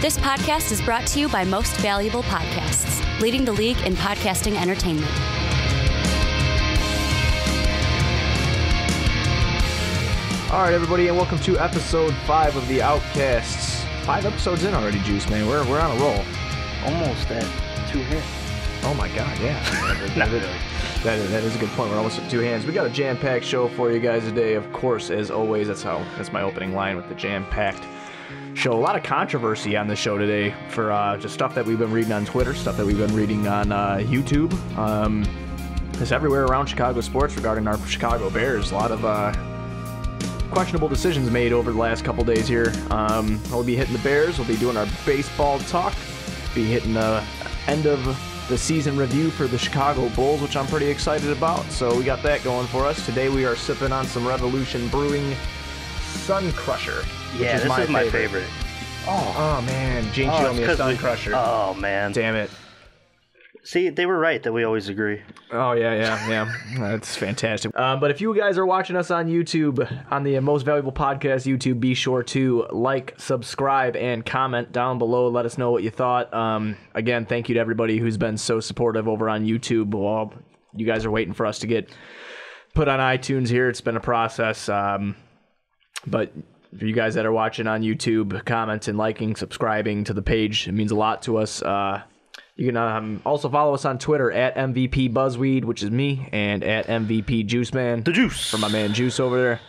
This podcast is brought to you by Most Valuable Podcasts, leading the league in podcasting entertainment. All right, everybody, and welcome to episode 5 of the Outcasts. 5 episodes in already, Juice Man. We're on a roll. Almost at 2 hands. Oh my God, yeah. That is a good point. We're almost at 2 hands. We got a jam-packed show for you guys today. Of course, as always, that's my opening line with the jam-packed show. A lot of controversy on the show today for just stuff that we've been reading on Twitter, stuff that we've been reading on YouTube. It's everywhere around Chicago sports regarding our Chicago Bears. A lot of questionable decisions made over the last couple days here. We'll be hitting the Bears. We'll be doing our baseball talk. Be hitting the end of the season review for the Chicago Bulls, which I'm pretty excited about. So we got that going for us. Today we are sipping on some Revolution Brewing Sun Crusher. Yeah, this is my favorite. Oh man, Gene showed me a Sun Crusher. Oh man. Damn it. See, they were right that we always agree. Oh, yeah. That's fantastic. But if you guys are watching us on YouTube, on the Most Valuable Podcast YouTube, be sure to like, subscribe, and comment down below. Let us know what you thought. Again, thank you to everybody who's been so supportive over on YouTube. Well, you guys are waiting for us to get put on iTunes here. It's been a process. But for you guys that are watching on YouTube, commenting, liking, subscribing to the page, it means a lot to us. You can also follow us on Twitter at MVP Buzzweed, which is me, and at MVP Juiceman. The Juice. From my man Juice over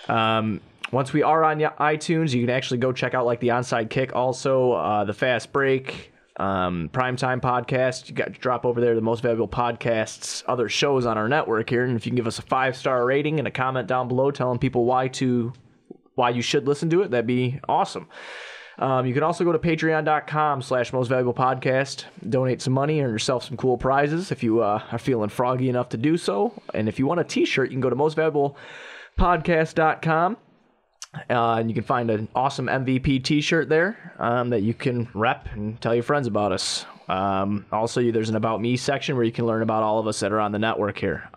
there. Once we are on iTunes, you can actually go check out like the Onside Kick, also the Fast Break, Primetime Podcast. You got to drop over there the Most Valuable Podcasts, other shows on our network here. And if you can give us a 5-star rating and a comment down below telling people why you should listen to it, that'd be awesome. You can also go to patreon.com/mostvaluablepodcast, donate some money, earn yourself some cool prizes if you are feeling froggy enough to do so. And if you want a t-shirt, you can go to mostvaluablepodcast.com, and you can find an awesome MVP t-shirt there that you can rep and tell your friends about us. Also, there's an About Me section where you can learn about all of us that are on the network here.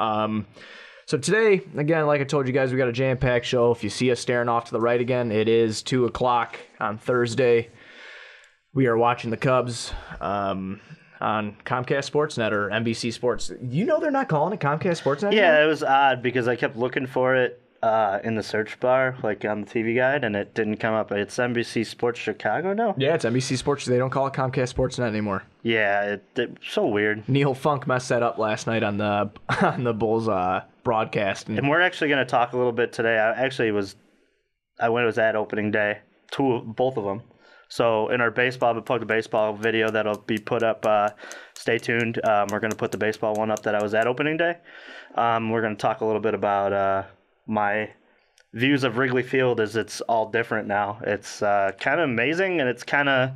So today, again, like I told you guys, we got a jam-packed show. If you see us staring off to the right again, it is 2 o'clock on Thursday. We are watching the Cubs on Comcast Sportsnet or NBC Sports. You know they're not calling it Comcast Sportsnet anymore? Yeah, it was odd because I kept looking for it in the search bar, like on the TV guide, and it didn't come up. It's NBC Sports Chicago now? Yeah, it's NBC Sports. They don't call it Comcast Sportsnet anymore. Yeah, it's so weird. Neil Funk messed that up last night on the Bulls broadcast. And we're actually going to talk a little bit today. I was at opening day, both of them. So in our Plug the Baseball video that'll be put up, stay tuned. We're going to put the baseball one up that I was at opening day. We're going to talk a little bit about my views of Wrigley Field as it's all different now. It's kind of amazing, and it's kind of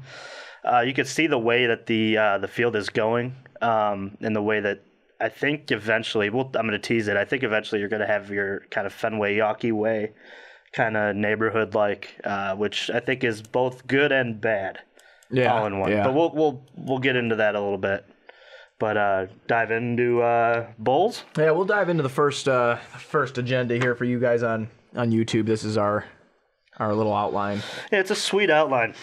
you can see the way that the field is going, and the way that I think eventually, I'm going to tease it. I think eventually you're going to have your kind of Fenway Yawkey way kind of neighborhood which I think is both good and bad, all in one. Yeah. But we'll get into that a little bit. But dive into Bulls. Yeah, we'll dive into the first agenda here for you guys on YouTube. This is our little outline. Yeah, it's a sweet outline.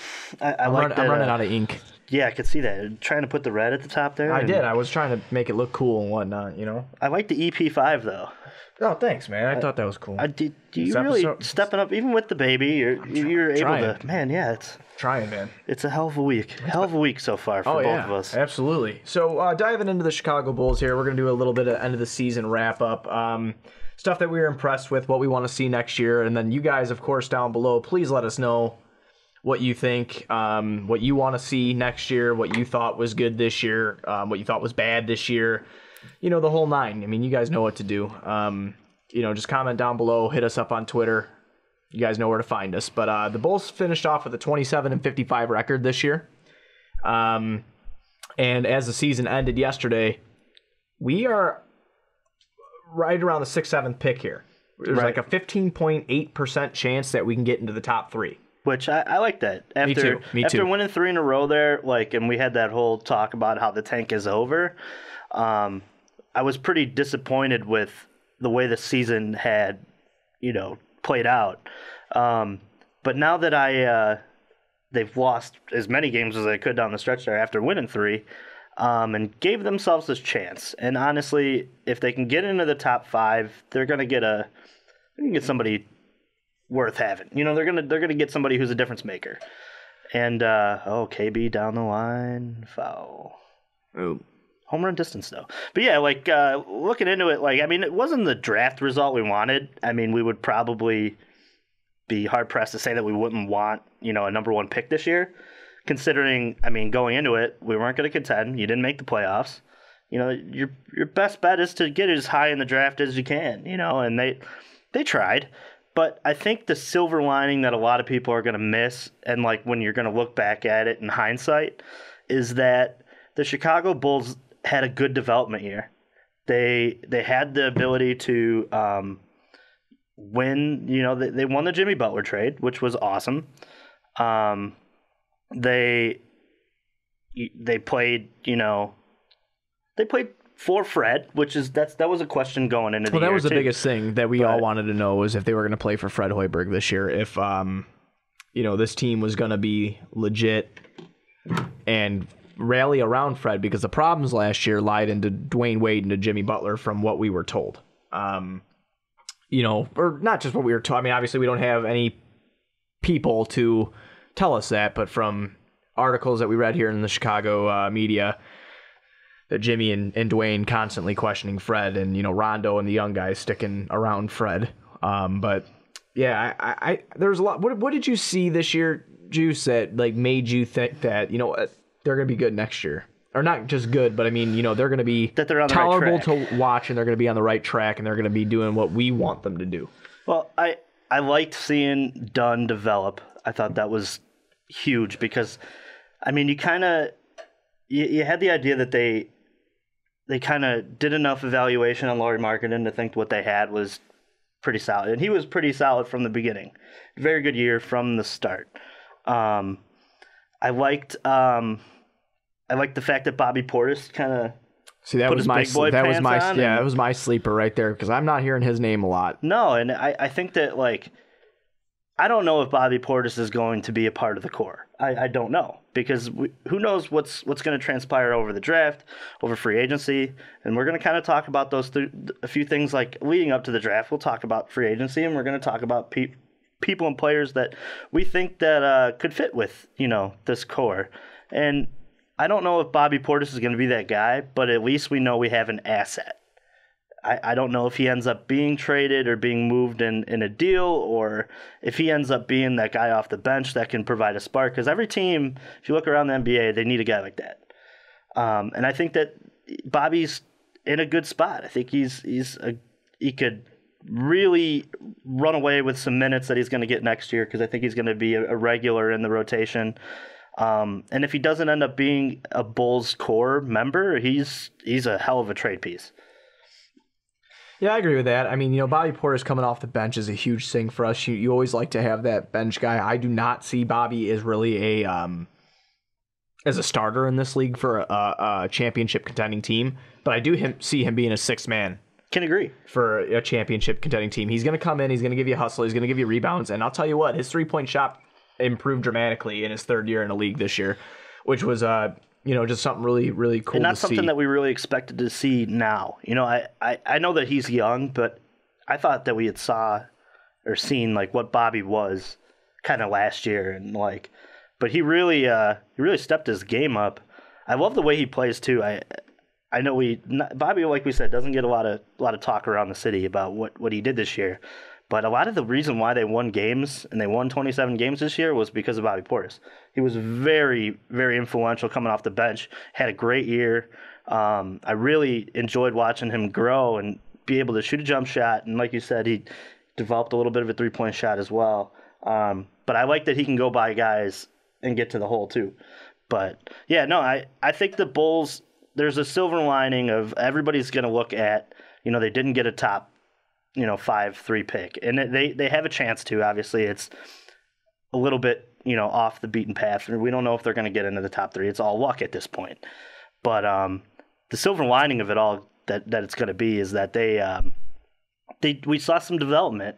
I'm running out of ink. Yeah, I could see that. Trying to put the red at the top there. I did. I was trying to make it look cool and whatnot, you know. I like the EP5 though. Oh, thanks, man. I thought that was cool. Do you really stepping up, even with the baby? You're able to, man. Yeah, it's trying, man. It's a hell of a week. Hell of a week so far for both of us. Absolutely. So diving into the Chicago Bulls here, we're gonna do a little bit of end of the season wrap up. Stuff that we were impressed with, what we want to see next year, and then you guys, of course, down below, please let us know what you think, what you want to see next year, what you thought was good this year, what you thought was bad this year. You know, the whole nine. I mean, you guys know what to do. Just comment down below, hit us up on Twitter. You guys know where to find us. But the Bulls finished off with a 27-55 record this year. And as the season ended yesterday, we are right around the 6th, 7th pick here. There's like a 15.8% chance that we can get into the top 3. Which I like that. Me too. After winning 3 in a row there, and we had that whole talk about how the tank is over, I was pretty disappointed with the way the season had, played out. But now that I they've lost as many games as they could down the stretch there after winning 3, and gave themselves this chance. And honestly, if they can get into the top 5, they're going to get somebody worth having. They're gonna get somebody who's a difference maker. And KB down the line, foul. Oh. Home run distance, though. But yeah, looking into it, it wasn't the draft result we wanted. We would probably be hard-pressed to say that we wouldn't want, a number 1 pick this year, considering, going into it, we weren't going to contend. You didn't make the playoffs. Your best bet is to get as high in the draft as you can, and they tried. But I think the silver lining that a lot of people are going to miss, and when you're going to look back at it in hindsight, is that the Chicago Bulls had a good development year. They had the ability to win. They won the Jimmy Butler trade, which was awesome. They played. They played for Fred, that was a question going into the year. Well, that was the too. biggest thing that we all wanted to know, was if they were going to play for Fred Hoiberg this year. If this team was going to be legit and rally around Fred, because the problems last year lied into Dwayne Wade and to Jimmy Butler from what we were told. Or not just what we were told. Obviously we don't have any people to tell us that, but from articles that we read here in the Chicago media, that Jimmy and Dwayne constantly questioning Fred, and Rondo and the young guys sticking around Fred. But yeah, I there's a lot. What did you see this year, Juice, that made you think that they're gonna be good next year, or not just good, but they're gonna be that they're on the tolerable right track to watch, and they're gonna be on the right track, and they're gonna be doing what we want them to do. Well, I liked seeing Dunn develop. I thought that was huge because, you kind of you had the idea that they kind of did enough evaluation on Lauri Markkanen to think what they had was pretty solid. And he was pretty solid from the beginning. Very good year from the start. I liked the fact that Bobby Portis kind of that was my sleeper right there, because I'm not hearing his name a lot. No, and I think that I don't know if Bobby Portis is going to be a part of the core. I don't know, because who knows what's going to transpire over the draft, over free agency, and we're going to kind of talk about those a few things leading up to the draft. We'll talk about free agency, and we're going to talk about people and players that we think that could fit with this core. And I don't know if Bobby Portis is going to be that guy, but at least we know we have an asset. I don't know if he ends up being traded or being moved in a deal, or if he ends up being that guy off the bench that can provide a spark. Because every team, if you look around the NBA, they need a guy like that. And I think that Bobby's in a good spot. I think he could really run away with some minutes that he's going to get next year, because I think he's going to be a regular in the rotation. And if he doesn't end up being a Bulls core member, he's a hell of a trade piece. Yeah, I agree with that. Bobby Portis coming off the bench is a huge thing for us. You always like to have that bench guy. I do not see Bobby as really as a starter in this league for a championship contending team, but I do see him being a sixth man. Can agree. For a championship contending team. He's going to come in, he's going to give you a hustle, he's going to give you rebounds, and I'll tell you what, his three-point shot improved dramatically in his third year in the league this year, which was just something really, really cool to see. And not something that we really expected to see now. I know that he's young, but I thought that we had seen what Bobby was kind of last year, and but he really stepped his game up. I love the way he plays too. I know Bobby, like we said, doesn't get a lot of talk around the city about what he did this year. But a lot of the reason why they won games, and they won 27 games this year, was because of Bobby Portis. He was very, very influential coming off the bench, had a great year. I really enjoyed watching him grow and be able to shoot a jump shot. And like you said, he developed a little bit of a three-point shot as well. But I like that he can go by guys and get to the hole too. But, yeah, no, I think the Bulls, there's a silver lining of everybody's going to look at, they didn't get a top 5-3 pick, and they have a chance to. Obviously, it's a little bit off the beaten path. We don't know if they're going to get into the top 3. It's all luck at this point. But the silver lining of it all that it's going to be is that we saw some development,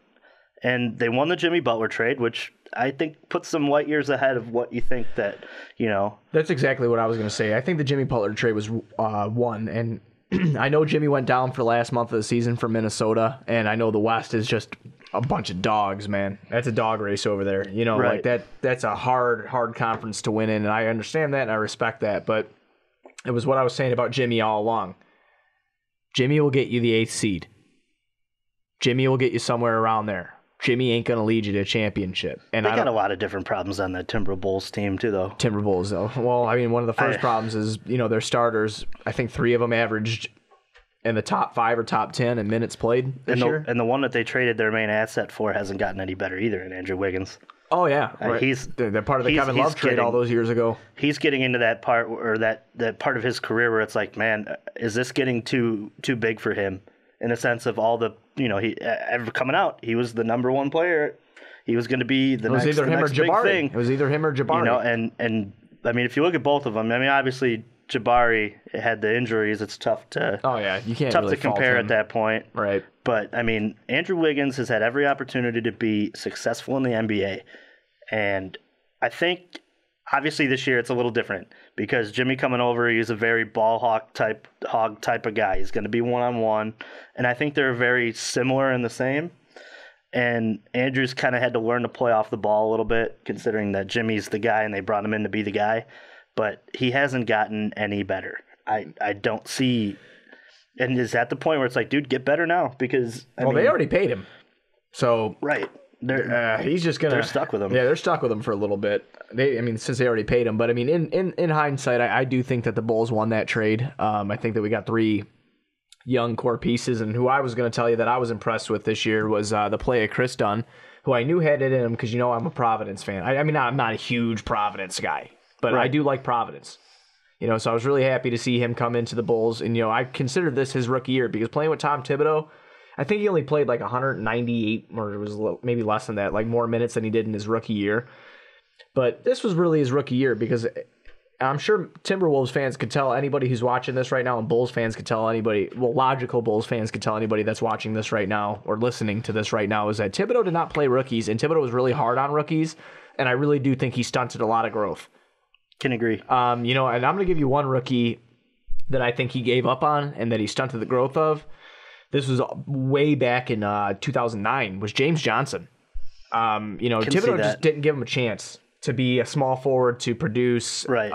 and they won the Jimmy Butler trade, which I think puts some light years ahead of what you think that, That's exactly what I was going to say. I think the Jimmy Butler trade was one, and I know Jimmy went down for the last month of the season for Minnesota, and I know the West is just a bunch of dogs, man. That's a dog race over there. Right. Like that's a hard conference to win in, and I understand that and I respect that, but it was what I was saying about Jimmy all along. Jimmy will get you the 8th seed. Jimmy will get you somewhere around there. Jimmy ain't going to lead you to a championship. And they got a lot of different problems on that Timber Bulls team, too, though. Timber Bulls, though. Well, I mean, one of the first problems is, their starters, I think 3 of them averaged in the top 5 or top 10 in minutes played this year. And the one that they traded their main asset for hasn't gotten any better either, in Andrew Wiggins. Oh, yeah. Right. They're part of the Kevin Love trade all those years ago. He's getting into that part, or that part of his career where it's like, man, is this getting too big for him? In a sense of all the, he coming out, he was the number 1 player. He was going to be the next big thing. It was either him or Jabari. And I mean, if you look at both of them, I mean, obviously Jabari had the injuries. It's tough to you can't tough really to compare at that point. Right. But I mean, Andrew Wiggins has had every opportunity to be successful in the NBA, and I think. Obviously, this year it's a little different because Jimmy coming over, he's a very ball hog type of guy. He's going to be one-on-one, and I think they're very similar and the same. And Andrew's kind of had to learn to play off the ball a little bit, considering that Jimmy's the guy and they brought him in to be the guy. But he hasn't gotten any better. I don't see, and is at the point where it's like, dude, get better now because they already paid him, so right. He's just gonna. They're stuck with him. Yeah, they're stuck with him for a little bit. Since they already paid him. But I mean, in hindsight, I do think that the Bulls won that trade. I think that we got 3 young core pieces, and who I was going to tell you that I was impressed with this year was the play of Kris Dunn, who I knew had it in him because I'm a Providence fan. I mean, I'm not a huge Providence guy, but right. I do like Providence. So I was really happy to see him come into the Bulls, and I considered this his rookie year because playing with Tom Thibodeau. I think he only played like 198, or it was maybe less than that, like more minutes than he did in his rookie year. But this was really his rookie year because I'm sure Timberwolves fans could tell anybody who's watching this right now, and Bulls fans could tell anybody, logical Bulls fans could tell anybody that's watching this right now or listening to this right now, is that Thibodeau did not play rookies, and Thibodeau was really hard on rookies, and I really do think he stunted a lot of growth. Can agree. And I'm going to give you one rookie that I think he gave up on and that he stunted the growth of. This was way back in 2009, was James Johnson. Thibodeau just didn't give him a chance to be a small forward, to produce, right.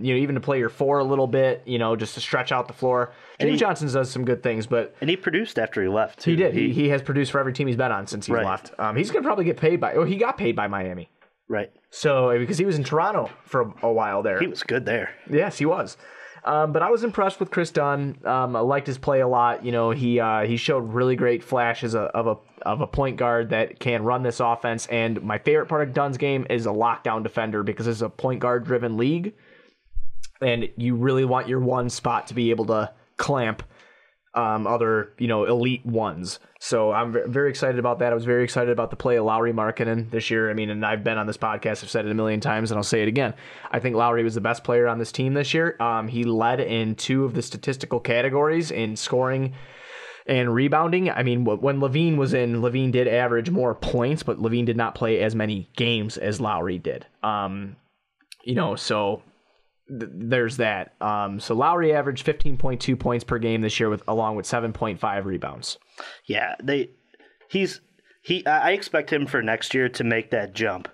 Even to play your 4 a little bit, just to stretch out the floor. James Johnson does some good things, and he produced after he left, too. He did. He has produced for every team he's been on since he's left. He's going to probably get paid he got paid by Miami. Right. So, because he was in Toronto for a while there. He was good there. Yes, he was. But I was impressed with Kris Dunn. I liked his play a lot. He showed really great flashes of a point guard that can run this offense. And my favorite part of Dunn's game is a lockdown defender because it's a point guard driven league, and you really want your one spot to be able to clamp other elite ones. So I'm very excited about that. I was very excited about the play of Lauri Markkanen this year. I mean, and I've been on this podcast, I've said it a million times, and I'll say it again. I think Lauri was the best player on this team this year. He led in 2 of the statistical categories in scoring and rebounding. I mean, when Levine was in, Levine did average more points, but Levine did not play as many games as Lauri did. So there's that. So Lauri averaged 15.2 points per game this year, along with 7.5 rebounds. Yeah, I expect him for next year to make that jump.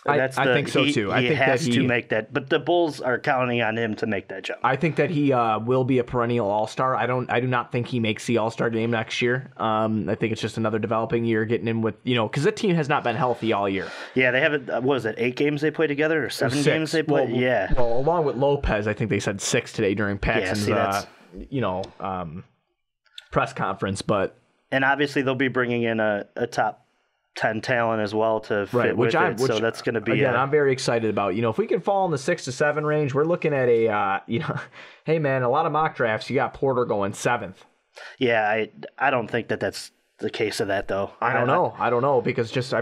I think so too. He has to make that, but the Bulls are counting on him to make that jump. I think that he will be a perennial All-Star. I do not think he makes the All-Star game next year. I think it's just another developing year, getting him with because the team has not been healthy all year. Yeah, they haven't. What was it? 8 games they played together, or 7 games they played? Well, along with Lopez, I think they said 6 today during Paxson's press conference. And obviously they'll be bringing in a top 10 talent as well to fit with it. So that's going to be I'm very excited about. If we can fall in the 6 to 7 range, we're looking at hey man, a lot of mock drafts, you got Porter going 7th. Yeah, I don't think that's the case of that though. I don't know because just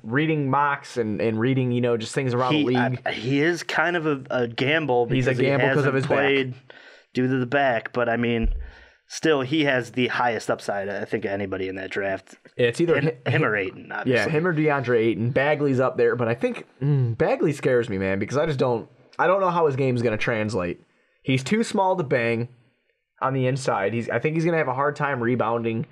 reading mocks and reading just things around the league. He is kind of a gamble. He's a gamble because of his played back. Due to the back, but I mean, still he has the highest upside, I think, of anybody in that draft. It's either him or Ayton, obviously. Yeah, him or DeAndre Ayton. Bagley's up there, but I think Bagley scares me, man, because I don't know how his game's going to translate. He's too small to bang on the inside. I think he's going to have a hard time rebounding.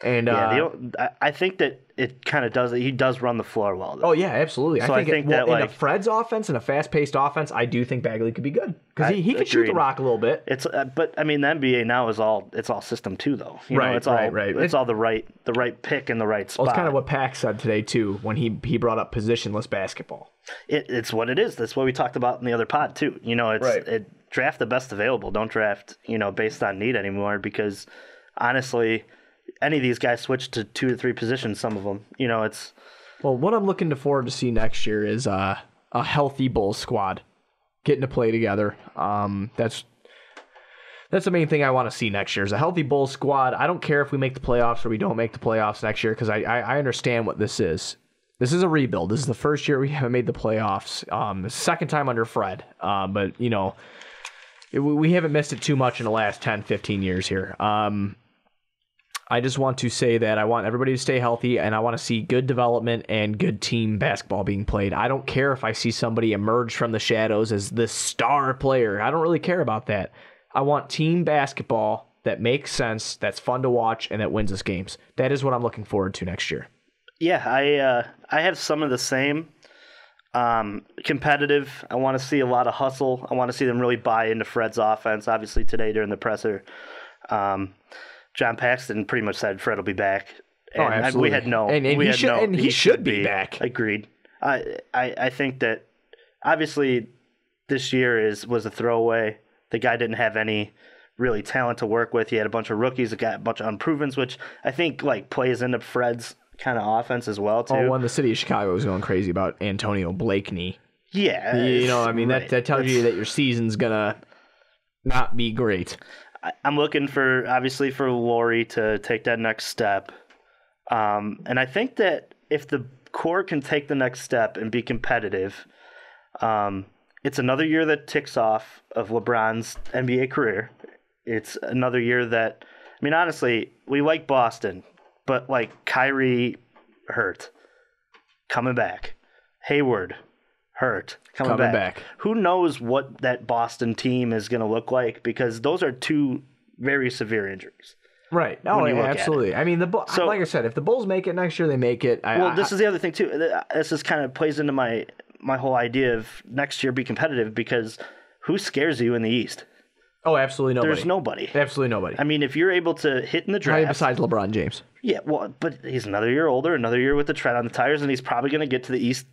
And I think that it kind of does. He does run the floor well, though. Oh yeah, absolutely. So I think that in a Fred's offense and a fast-paced offense, I do think Bagley could be good because he can shoot the rock a little bit. It's but I mean the NBA now is all system 2 though. Right. It's all the right pick in the right spot. Well, it's kind of what Pax said today too when he brought up positionless basketball. It's what it is. That's what we talked about in the other pod too. Draft the best available. Don't draft based on need anymore because honestly, any of these guys switch to 2 to 3 positions. Some of them, it's. Well, what I'm looking forward to see next year is a healthy Bulls squad getting to play together. That's the main thing I want to see next year is a healthy Bulls squad. I don't care if we make the playoffs or we don't make the playoffs next year because I understand what this is. This is a rebuild. This is the first year we haven't made the playoffs. The second time under Fred. But, we haven't missed it too much in the last 10, 15 years here. I just want to say that I want everybody to stay healthy, and I want to see good development and good team basketball being played. I don't care if I see somebody emerge from the shadows as the star player. I don't really care about that. I want team basketball that makes sense, that's fun to watch, and that wins us games. That is what I'm looking forward to next year. Yeah, I have some of the same. Competitive. I want to see a lot of hustle. I want to see them really buy into Fred's offense. Obviously, today during the presser, John Paxton pretty much said Fred will be back. And absolutely. We had no. And he should be back. Agreed. I think that obviously this year was a throwaway. The guy didn't have any really talent to work with. He had a bunch of rookies, a bunch of unprovens, which I think plays into Fred's kind of offense as well too. Oh, when the city of Chicago was going crazy about Antonio Blakeney. Yeah. That tells you that your season's gonna not be great. I'm looking for Laurie to take that next step. And I think that if the core can take the next step and be competitive, it's another year that ticks off of LeBron's NBA career. It's another year that, honestly, we like Boston, but Kyrie hurt, coming back. Hayward hurt, coming back. Who knows what that Boston team is going to look like because those are 2 very severe injuries. Right. Oh, yeah, absolutely. Like I said, if the Bulls make it next year, they make it. This is the other thing, too. This just kind of plays into my whole idea of next year be competitive because who scares you in the East? Oh, absolutely nobody. There's nobody. Absolutely nobody. If you're able to hit in the draft. Besides LeBron James. Yeah, well, but he's another year older, another year with the tread on the tires, and he's probably going to get to the East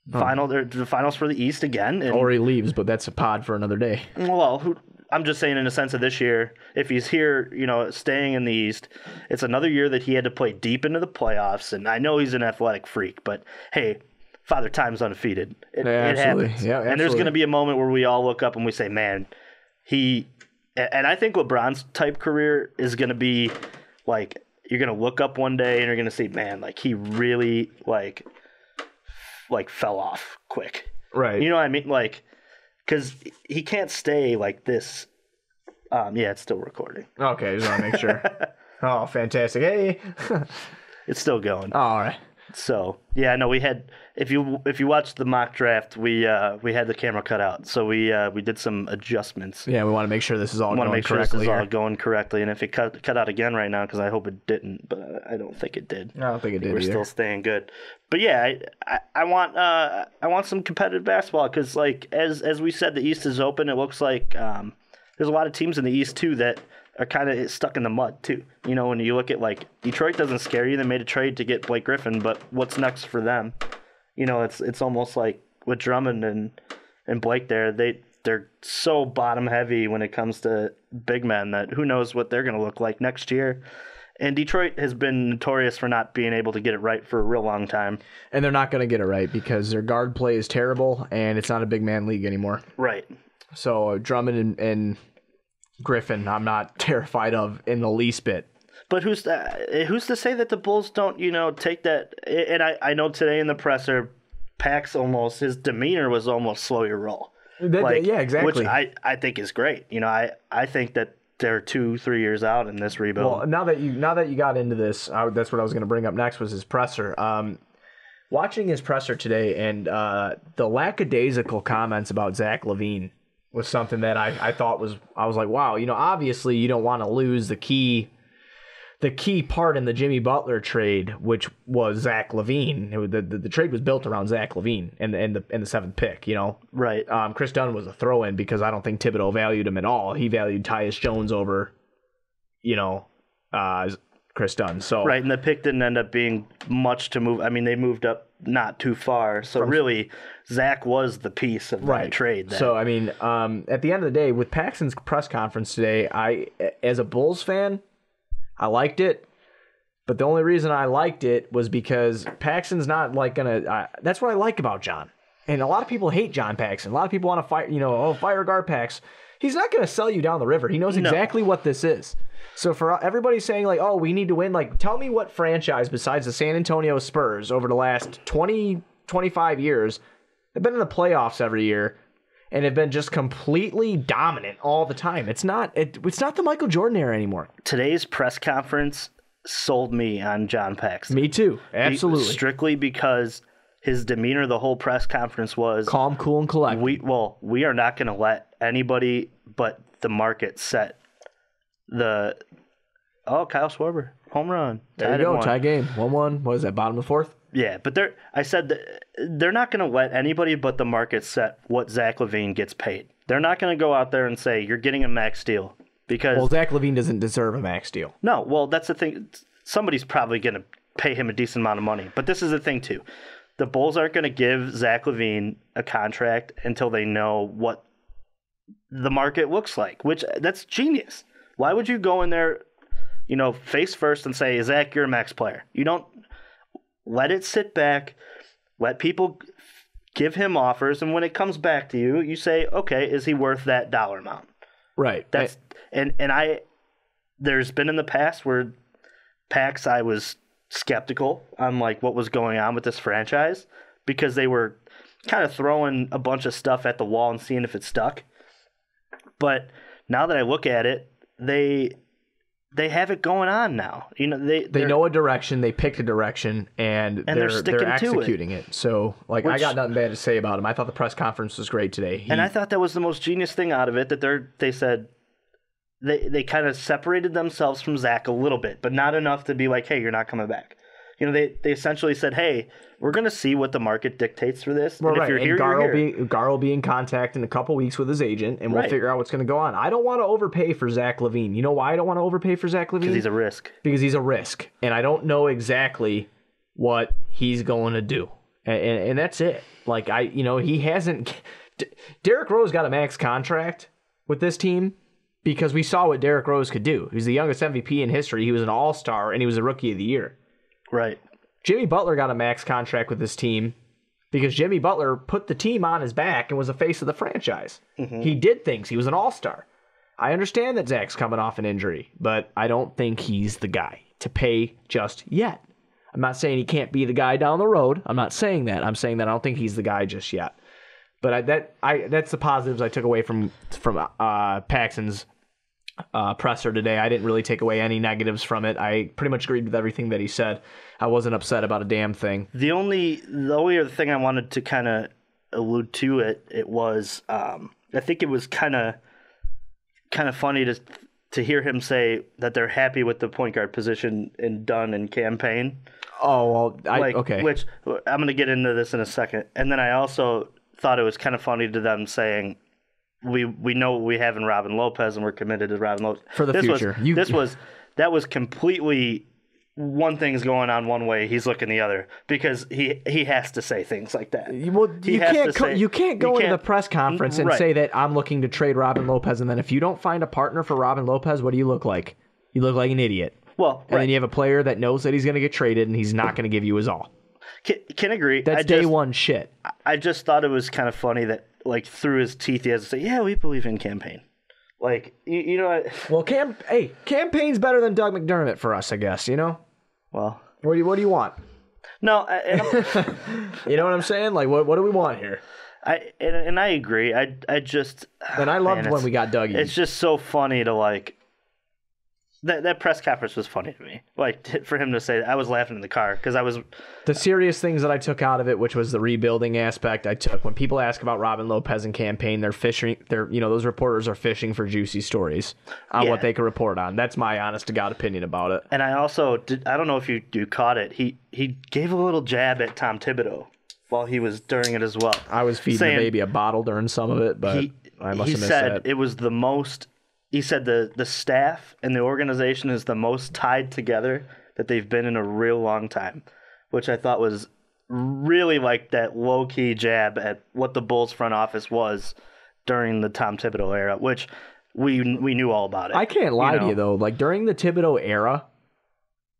the finals for the East again. Or he leaves, but that's a pod for another day. Well, I'm just saying in the sense of this year, if he's here, staying in the East, it's another year that he had to play deep into the playoffs. And I know he's an athletic freak, but hey, Father Time's undefeated. It happens. Yeah, and there's going to be a moment where we all look up and we say, man, and I think LeBron's type career is going to be you're going to look up one day and you're going to see, man, he really fell off quick. Right. You know what I mean? Because he can't stay like this. Yeah, it's still recording. Okay, just want to make sure. Oh, fantastic. Hey. It's still going. All right. So, yeah, no, we had if you watched the mock draft, we had the camera cut out. So we did some adjustments. Yeah, we want to make sure this is all going correctly. We want to make sure this is all going correctly. And if it cut out again right now, because I hope it didn't, but I don't think it did. I don't think it did. We're still staying good. But yeah, I want some competitive basketball because as we said, the East is open. It looks like there's a lot of teams in the East too that are kind of stuck in the mud too. When you look at Detroit doesn't scare you. They made a trade to get Blake Griffin, but what's next for them? It's almost like with Drummond and Blake there, they're so bottom heavy when it comes to big men that who knows what they're going to look like next year. And Detroit has been notorious for not being able to get it right for a real long time. And they're not going to get it right because their guard play is terrible and it's not a big man league anymore. Right. So Drummond and Griffin, I'm not terrified of in the least bit. But who's to say that the Bulls don't, take that? And I know today in the presser, Pax his demeanor was almost slow your roll. Yeah, exactly. Which I think is great. I think that they're 2-3 years out in this rebuild. Well, now that you got into this, that's what I was going to bring up next was his presser. Watching his presser today and the lackadaisical comments about Zach LaVine was something that I thought I was like, wow, obviously you don't want to lose the key part in the Jimmy Butler trade, which was Zach LaVine. The trade was built around Zach LaVine and the seventh pick, Right. Kris Dunn was a throw-in because I don't think Thibodeau valued him at all. He valued Tyus Jones over, Kris Dunn. So right, and the pick didn't end up being much to move. I mean, they moved up not too far. So really, Zach was the piece of that trade. Then. So, I mean, at the end of the day, with Paxson's press conference today, as a Bulls fan, I liked it. But the only reason I liked it was because Paxson's not like going to... that's what I like about John. And a lot of people hate John Paxson. A lot of people want to fire Gar Pax. He's not going to sell you down the river. He knows exactly what this is. So for everybody saying like, oh, we need to win, like tell me what franchise besides the San Antonio Spurs over the last 20, 25 years have been in the playoffs every year and have been just completely dominant all the time. It's not the Michael Jordan era anymore. Today's press conference sold me on John Paxson. Me too. Absolutely. Strictly because his demeanor the whole press conference was calm, cool, and collected. We are not going to let anybody but the market set Kyle Schwarber, home run. There you go, tie game, 1-1. What is that, bottom of the fourth? Yeah, but they're not going to let anybody but the market set what Zach LaVine gets paid. They're not going to go out there and say, you're getting a max deal. Because Zach LaVine doesn't deserve a max deal. No, well, that's the thing. Somebody's probably going to pay him a decent amount of money. But this is the thing, too. The Bulls aren't going to give Zach LaVine a contract until they know what the market looks like, which that's genius. Why would you go in there, face first and say, Zach, you're a max player? You don't let it sit back, let people give him offers, and when it comes back to you, you say, okay, is he worth that dollar amount? Right. There's been in the past where Pax, I was skeptical on like what was going on with this franchise because they were kind of throwing a bunch of stuff at the wall and seeing if it stuck. But now that I look at it, they have it going on now. They know a direction, they picked a direction, and they're executing it. So, I got nothing bad to say about him. I thought the press conference was great today. And I thought that was the most genius thing out of it, that they said they kind of separated themselves from Zach a little bit, but not enough to be like, hey, you're not coming back. They essentially said, hey, we're going to see what the market dictates for this. Well, and if you're here, you're here. Gar will be in contact in a couple weeks with his agent, and we'll figure out what's going to go on. I don't want to overpay for Zach LaVine. You know why I don't want to overpay for Zach LaVine? Because he's a risk. Because he's a risk. And I don't know exactly what he's going to do. And that's it. He hasn't... Derrick Rose got a max contract with this team because we saw what Derrick Rose could do. He was the youngest MVP in history. He was an all-star, and he was a Rookie of the Year. Right. Jimmy Butler got a max contract with this team because Jimmy Butler put the team on his back and was the face of the franchise. Mm-hmm. He did things. He was an all-star. I understand that Zach's coming off an injury, but I don't think he's the guy to pay just yet. I'm not saying he can't be the guy down the road. I'm not saying that. I'm saying that I don't think he's the guy just yet. But that's the positives I took away from Paxson's presser today. I didn't really take away any negatives from it. I pretty much agreed with everything that he said. I wasn't upset about a damn thing. The only other thing I wanted to kind of allude to it was I think it was kind of funny to hear him say that they're happy with the point guard position in Dunn and Campaign. Oh, well, okay. Which I'm going to get into this in a second. And then I also thought it was kind of funny to them saying, we know what we have in Robin Lopez, and we're committed to Robin Lopez. For the future. That was completely one thing's going on one way, he's looking the other, because he has to say things like that. You can't go into the press conference and say that I'm looking to trade Robin Lopez, and then if you don't find a partner for Robin Lopez, what do you look like? You look like an idiot. Well, and then you have a player that knows that he's going to get traded, and he's not going to give you his all. Can agree. That's day one shit. I just thought it was kind of funny that, through his teeth, he has to say, yeah, we believe in Campaign. You know... Well, Campaign's better than Doug McDermott for us, I guess, you know? Well... What do you want? No, you know what I'm saying? What do we want here? I agree. I just... And I loved when we got Dougie. It's just so funny to, That press conference was funny to me. Like, for him to say that, I was laughing in the car because I was... The serious things that I took out of it, which was the rebuilding aspect, I took. When people ask about Robin Lopez and campaign, they're fishing. Those reporters are fishing for juicy stories on what they can report on. That's my honest to God opinion about it. And I also I don't know if you caught it. He gave a little jab at Tom Thibodeau while he was during it as well. I was feeding the baby a bottle during some of it, but I must have missed that. He said it was the most. He said the staff and the organization is the most tied together that they've been in a real long time, which I thought was really like that low-key jab at what the Bulls front office was during the Tom Thibodeau era, which we knew all about it. I can't lie to you, though. Like, during the Thibodeau era,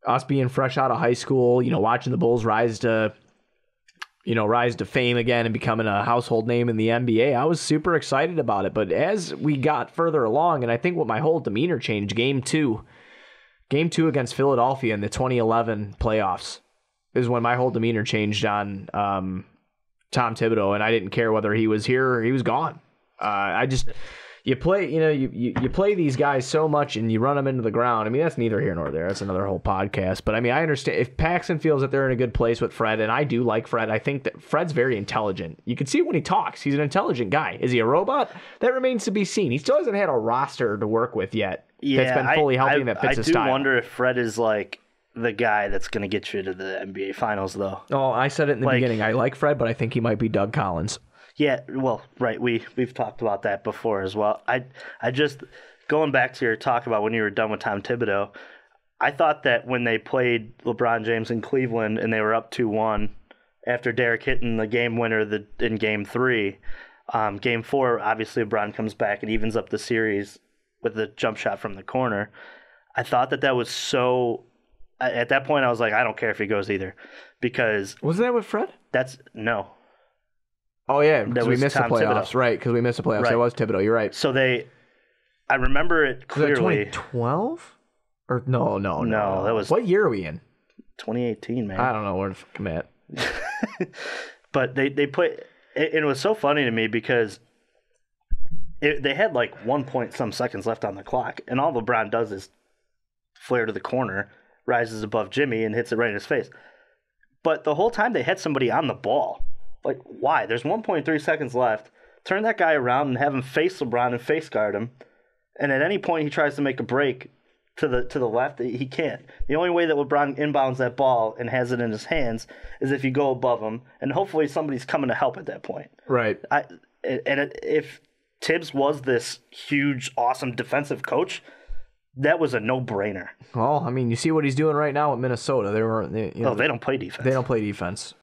us being fresh out of high school, watching the Bulls rise to fame again and becoming a household name in the NBA, I was super excited about it. But as we got further along, and I think what my whole demeanor changed, game two against Philadelphia in the 2011 playoffs is when my whole demeanor changed on Tom Thibodeau, and I didn't care whether he was here or he was gone. You play these guys so much and you run them into the ground. I mean, that's neither here nor there. That's another whole podcast. But I mean, I understand if Paxson feels that they're in a good place with Fred, and I do like Fred. I think that Fred's very intelligent. You can see it when he talks. He's an intelligent guy. Is he a robot? That remains to be seen. He still hasn't had a roster to work with yet that's been fully healthy that fits his style. I do wonder if Fred is like the guy that's going to get you to the NBA Finals, though. Oh, I said it in the beginning. I like Fred, but I think he might be Doug Collins. Yeah, well, right. We've talked about that before as well. I just, going back to your talk about when you were done with Tom Thibodeau, I thought that when they played LeBron James in Cleveland and they were up 2-1 after Derrick hitting the game winner in Game 3, Game 4, obviously LeBron comes back and evens up the series with the jump shot from the corner. I thought that was so... At that point, I was like, I don't care if he goes either, because... Wasn't that with Fred? No. Oh, yeah, because we missed the playoffs. Thibodeau. Right, because we missed the playoffs. Right. It was Thibodeau. You're right. So I remember it clearly. Was that 2012? Or no. No, that was... What year are we in? 2018, man. I don't know where to fuck I'm at. But they put... It was so funny to me because they had like 1 point some seconds left on the clock, and all LeBron does is flare to the corner, rises above Jimmy, and hits it right in his face. But the whole time they had somebody on the ball. Like, why? There's 1.3 seconds left. Turn that guy around and have him face LeBron and face guard him. And at any point he tries to make a break to the left, he can't. The only way that LeBron inbounds that ball and has it in his hands is if you go above him, and hopefully somebody's coming to help at that point. Right. If Tibbs was this huge, awesome defensive coach, that was a no-brainer. Well, I mean, you see what he's doing right now with Minnesota. They don't play defense. They don't play defense.